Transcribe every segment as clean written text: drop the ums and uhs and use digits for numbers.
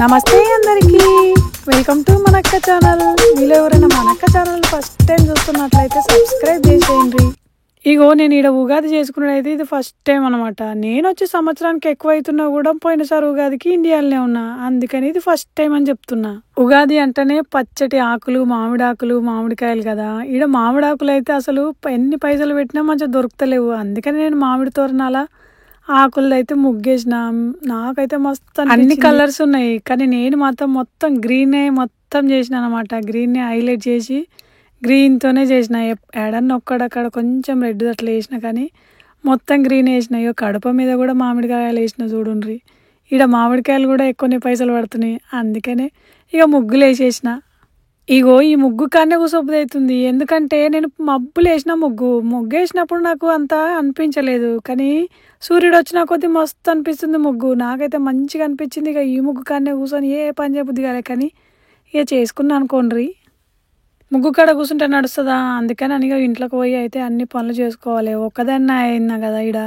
నమస్తే అందరికీ, welcome to మనక్క channel. మీలో ఎవరైనా మనక్క ఛానల్ ఫస్ట్ టైం చూస్తున్నట్లయితే సబ్స్క్రైబ్ చేసేయండి. ఇగో నేను ఈడ ఉగాది చేసుకున్నదైతే ఇది ఫస్ట్ టైం అనమాట. నేను వచ్చి సంవత్సరానికి ఎక్కువ అవుతున్నా కూడా పోయినసారి ఉగాదికి ఇండియాలోనే ఉన్నా, అందుకని ఇది ఫస్ట్ టైం అని చెప్తున్నా. ఉగాది అంటేనే పచ్చటి ఆకులు, మామిడి ఆకులు, మామిడికాయలు కదా. ఈడ మామిడి ఆకులు అయితే అసలు ఎన్ని పైసలు పెట్టినా మంచిగా దొరుకుతలేవు, అందుకని నేను మామిడి తోరణాల ఆకులు అయితే ముగ్గేసిన. నాకైతే మస్తు అన్ని కలర్స్ ఉన్నాయి, కానీ నేను మాత్రం మొత్తం గ్రీనే మొత్తం చేసిన అనమాట. గ్రీన్నే హైలైట్ చేసి గ్రీన్తోనే చేసిన. ఎడన్న ఒక్కడక్కడ కొంచెం రెడ్ అట్లా వేసిన, కానీ మొత్తం గ్రీన్ వేసిన. ఇక కడప మీద కూడా మామిడికాయలు వేసిన చూడుండ్రి. ఈడ మామిడికాయలు కూడా ఎక్కువనే పైసలు పడుతున్నాయి, అందుకనే ఇక ముగ్గులు వేసేసిన. ఇగో ఈ ముగ్గు కానే కూసొబ్బుది అవుతుంది, ఎందుకంటే నేను మబ్బులు వేసిన ముగ్గు వేసినప్పుడు నాకు అంత అనిపించలేదు, కానీ సూర్యుడు వచ్చిన కొద్దీ మస్తు అనిపిస్తుంది ముగ్గు. నాకైతే మంచిగా అనిపించింది. ఇక ఈ ముగ్గు కానే కూర్చొని ఏ పని చేయబుద్ది కాలే, కానీ ఇక చేసుకున్నా అనుకోండి. ముగ్గు కాడ కూర్చుంటే నడుస్తుందా, అందుకని అని ఇంట్లోకి పోయి అయితే అన్ని పనులు చేసుకోవాలి. ఒక్కదాన్ని అయినా కదా. ఈడ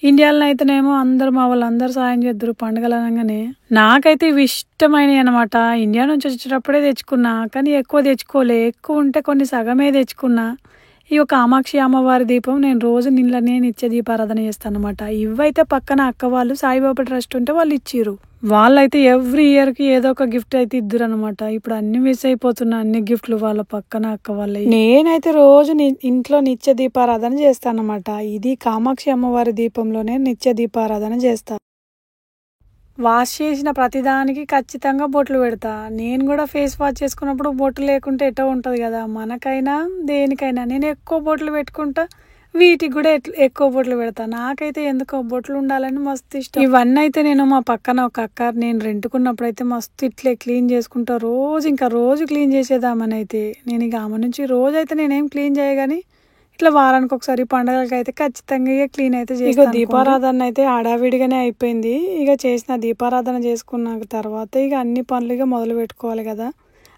ఇండియాలో అయితేనేమో అందరు మా వాళ్ళు అందరు సాయం చేద్దరు పండుగలు అనగానే. నాకైతే ఇవి ఇష్టమైనవి అనమాట. ఇండియా నుంచి వచ్చేటప్పుడే తెచ్చుకున్నా, కానీ ఎక్కువ తెచ్చుకోలే. ఎక్కువ ఉంటే కొన్ని సగమే తెచ్చుకున్నా. ఈ కామాక్షి అమ్మవారి దీపం నేను రోజు నీళ్ళనే నిత్య దీపారాధన చేస్తాను అనమాట. ఇవైతే పక్కన అక్క వాళ్ళు సాయిబాబా ట్రస్ట్ ఉంటే వాళ్ళు ఇచ్చిర్రు. వాళ్ళైతే ఎవ్రీ ఇయర్కి ఏదో ఒక గిఫ్ట్ అయితే ఇద్దరు అనమాట. ఇప్పుడు అన్ని మిస్ అయిపోతున్నా, అన్ని గిఫ్ట్లు వాళ్ళ పక్కన అక్క వాళ్ళ. నేనైతే రోజు ఇంట్లో నిత్య దీపారాధన చేస్తాను అనమాట. ఇది కామాక్షి అమ్మవారి దీపంలోనే నిత్య దీపారాధన చేస్తా. వాష్ చేసిన ప్రతిదానికి ఖచ్చితంగా బొట్లు పెడతా. నేను కూడా ఫేస్ వాష్ చేసుకున్నప్పుడు బొట్లు లేకుంటే ఎటో ఉంటుంది కదా, మనకైనా దేనికైనా. నేను ఎక్కువ బొట్లు పెట్టుకుంటా, వీటికి కూడా ఎక్కువ బొట్లు పెడతా. నాకైతే ఎందుకో బొట్లు ఉండాలని మస్తు ఇష్టం. ఇవన్నీ అయితే నేను మా పక్కన ఒక అక్క నేను రెంట్కున్నప్పుడు అయితే మస్తు ఇట్లే క్లీన్ చేసుకుంటా. రోజు క్లీన్ చేసేదామని అయితే నేను ఇక ఆమె నుంచి రోజు అయితే నేనేం క్లీన్ చేయగాని ఇట్లా వారానికి ఒకసారి పండుగలకి అయితే ఖచ్చితంగా ఇక క్లీన్ అయితే చేస్తాను. దీపారాధన అయితే హడావిడిగానే అయిపోయింది. ఇక చేసిన దీపారాధన చేసుకున్న తర్వాత ఇక అన్ని పనులు ఇక మొదలు పెట్టుకోవాలి కదా,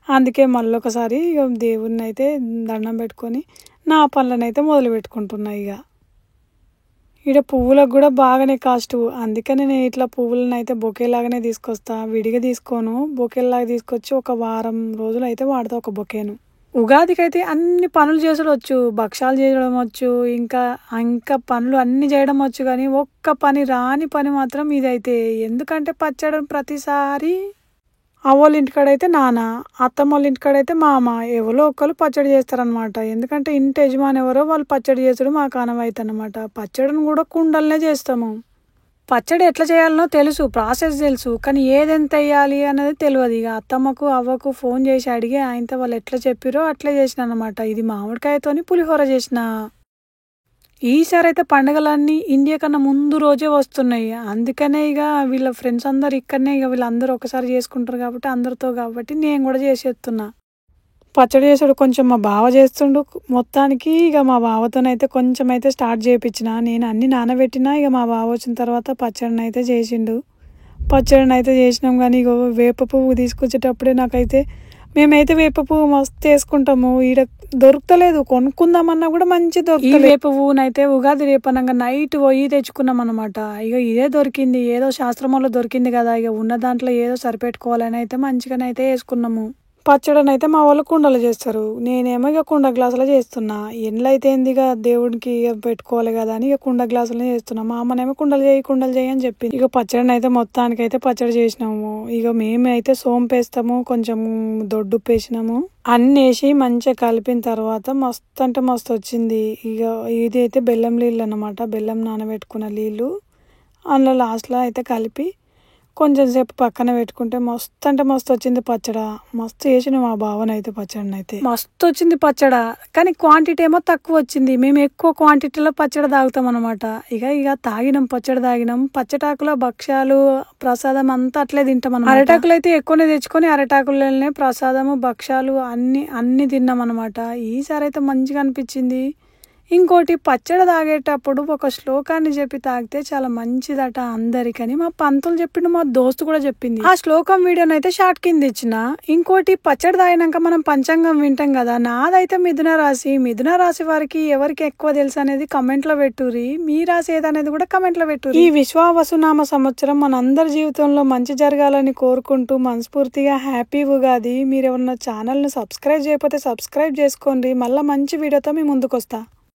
అందుకే మళ్ళీ ఒకసారి ఇక దేవుడిని అయితే దండం పెట్టుకొని నా పనులను అయితే మొదలు పెట్టుకుంటున్నా. ఇక ఈడ పువ్వులకు కూడా బాగానే కాస్ట్, అందుకని నేను ఇట్లా పువ్వులను అయితే బొకేలాగానే తీసుకొస్తా. విడిగా తీసుకోను, బొకేలాగా తీసుకొచ్చి ఒక వారం రోజులు అయితే వాడతా ఒక బొకేను. ఉగాదికి అయితే అన్ని పనులు చేసుడు వచ్చు, భక్షాలు చేయడం వచ్చు, ఇంకా పనులు అన్ని చేయడం వచ్చు, కానీ ఒక్క పని రాని పని మాత్రం ఇదైతే. ఎందుకంటే పచ్చడి ప్రతిసారి అవ్వోళ్ళ ఇంటికాడైతే నాన్న, అత్తమ్మ వాళ్ళ ఇంటికాడైతే మామ, ఎవరో ఒక్కరు పచ్చడి చేస్తారనమాట. ఎందుకంటే ఇంటి యజమాని ఎవరో వాళ్ళు పచ్చడి చేసుడు మాకు ఆనవాయితీ అనమాట. పచ్చడిని కూడా కుండలనే చేస్తాము. పచ్చడి ఎట్లా చేయాలనో తెలుసు, ప్రాసెస్ తెలుసు, కానీ ఏదెంత వేయాలి అనేది తెలియదు. ఇక అత్తమ్మకు అవ్వకు ఫోన్ చేసి అడిగి ఆయనతో వాళ్ళు ఎట్లా చెప్పిరో అట్లే చేసిన అనమాట. ఇది మామిడికాయతోని పులిహోర చేసిన. ఈసారి అయితే పండుగలన్నీ ఇండియా కన్నా ముందు రోజే వస్తున్నాయి, అందుకనే ఇక వీళ్ళ ఫ్రెండ్స్ అందరు ఇక్కడనే, ఇక వీళ్ళందరూ ఒకసారి చేసుకుంటారు కాబట్టి అందరితో, కాబట్టి నేను కూడా చేసేస్తున్నా. పచ్చడి చేసుడు కొంచెం మా బావ చేస్తుండు మొత్తానికి. ఇక మా బావతోనైతే కొంచెం అయితే స్టార్ట్ చేయించిన. నేను అన్ని నానబెట్టినా, ఇక మా బావ వచ్చిన తర్వాత పచ్చడిని అయితే చేసిండు. పచ్చడిని అయితే చేసినాం, కానీ ఇక వేప పువ్వు తీసుకొచ్చేటప్పుడే నాకైతే, మేమైతే వేప పువ్వు మస్తు వేసుకుంటాము, ఈడ దొరుకుతలేదు. కొనుక్కుందామన్నా కూడా మంచి దొరుకుతుంది. వేప పువ్వునైతే ఉగాది రేపనంగా నైట్ పోయి తెచ్చుకున్నాం అనమాట. ఇక ఇదే దొరికింది, ఏదో శాస్త్రంలో దొరికింది కదా, ఇక ఉన్న దాంట్లో ఏదో సరిపెట్టుకోవాలని అయితే మంచిగానైతే వేసుకున్నాము. పచ్చడిని అయితే మా వాళ్ళు కుండలు చేస్తారు, నేనేమో ఇక కుండ గ్లాసులో చేస్తున్నా. ఎండ్లయితే ఏందిగా దేవుడికి పెట్టుకోవాలి కదా అని ఇక కుండ గ్లాసులో చేస్తున్నా. మా అమ్మనేమో కుండలు చేయి అని చెప్పింది. ఇక పచ్చడిని అయితే మొత్తానికి అయితే పచ్చడి చేసినాము. ఇక మేమైతే సోంపు వేస్తాము, కొంచెం దొడ్డుప్పు వేసినాము, అన్ని వేసి మంచిగా కలిపిన తర్వాత మస్తు అంటే మస్తు వచ్చింది. ఇక ఇది అయితే బెల్లం నీళ్ళు అనమాట, బెల్లం నానబెట్టుకున్న నీళ్ళు అందులో లాస్ట్లో అయితే కలిపి కొంచెం సేపు పక్కన పెట్టుకుంటే మస్తు అంటే మస్తు వచ్చింది పచ్చడ. మస్తు వేసిన మా బావన అయితే పచ్చడిని అయితే మస్తు వచ్చింది పచ్చడ, కానీ క్వాంటిటీ ఏమో తక్కువ వచ్చింది. మేము ఎక్కువ క్వాంటిటీలో పచ్చడి తాగుతాం అనమాట. ఇక తాగినాం, పచ్చడి తాగినాం. పచ్చటాకులో భక్ష్యాలు ప్రసాదం అంతా అట్లే తింటాం అనమాట. అరటాకులు అయితే ఎక్కువనే తెచ్చుకొని అరటాకులనే ప్రసాదము భక్ష్యాలు అన్ని తిన్నాం అనమాట. ఈసారి అయితే మంచిగా అనిపించింది. ఇంకోటి పచ్చడి తాగేటప్పుడు ఒక శ్లోకాన్ని చెప్పి తాగితే చాలా మంచిదట అందరికని మా పంతులు చెప్పిండు, మా దోస్తు కూడా చెప్పింది. ఆ శ్లోకం వీడియోనైతే షార్ట్ కింద ఇచ్చిన. ఇంకోటి పచ్చడి తాగినాక మనం పంచాంగం వింటాం కదా, నాదైతే మిథున రాశి. మిథున రాశి వారికి ఎవరికి ఎక్కువ తెలుసు అనేది కమెంట్ లో పెట్టుర్రి. మీ రాశి ఏదనేది కూడా కమెంట్ లో పెట్టుర్రి. ఈ విశ్వావసునామ సంవత్సరం మనందరి జీవితంలో మంచి జరగాలని కోరుకుంటూ మనస్ఫూర్తిగా హ్యాపీ ఉగాది. మీరు ఎవరన్నా ఛానల్ ను సబ్స్క్రైబ్ చేయకపోతే సబ్స్క్రైబ్ చేసుకోండి. మళ్ళీ మంచి వీడియోతో మీ ముందుకు వస్తా.